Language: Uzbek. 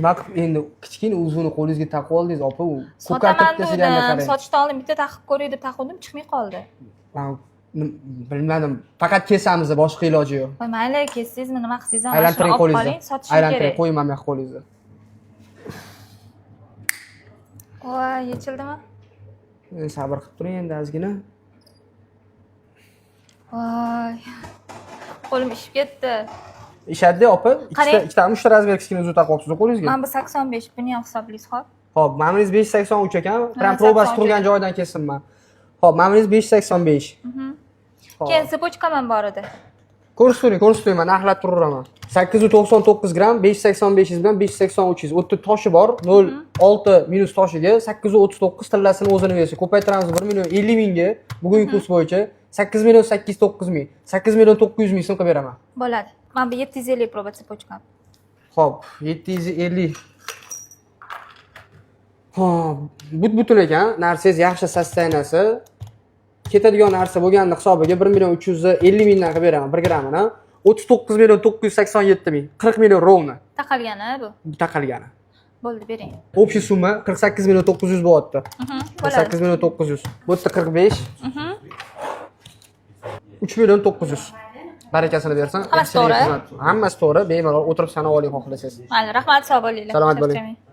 nima qilib endi kichkina uzuni qo'lingizga taqib oldingiz opa, u Sotaman deganini dedim. qarang. Sotishdan oldin bitta taqib ko'ray deb taquvdim, chiqmay qoldi. Men bilmadim, faqat kesamiz, boshqa iloji yo'q. Voy mayli, kessizmi, nima qilsangiz ham Aylantiring olib qo'lingizni. qoling, sotishim Aylantiring, kerak. qo'ying mana bu qo'lingizni. Voy, yechildimi? Sabr qilib turing endi ozgina. Voy. Qo'lim ishib ketdi. Ishaddi opa, Qarang. ikkita 3 ta razmer kichkina uzun taqib olibsiz qo'lingizga. Mana bu 85, buni ham hisoblaysiz, xo'p? Xo'p, ma'mingiz 583 ekan. Prям 583 probasi turgan joydan kessinman. Xo'p, ma'mingiz 585. Keyin sipochkam ham bor edi. Ko'rsating, men narxlab turaveraman. 899 gram, 585 bilan 583. O'tda toshi bor. 0.6 minus toshiga 839 tillasini o'zini bersa, ko'paytiramiz 1 million 50 mingga bugungi kurs bo'yicha 8 million 809 ming, 8 million 900 ming so'm qilib beraman. Bo'ladi. Mana bu 750 probat sipochkam. Xo'p, 750. Xo'p, butun ekan, narsangiz yaxshi sostoyaniyasi. Ketadigan narsa bo'lganda hisobiga 1 million 350 mingdan qilib beraman 1 grammini. 39 million 987 ming, 40 million rovna. Taqalgani bu. Taqalgani. Bo'ldi, bering. Общий summa 48 million 900 bo'lyapti. Bo'ladi. 48 million 900. Bu yerda 45. 3 million 900. Barakasini bersin. Hammasi to'g'ri? Hammasi to'g'ri, bemalol o'tirib sanab oling xohlasangiz. Mayli, rahmat, sog' bo'linglar. Salomat bo'ling. Charchamang.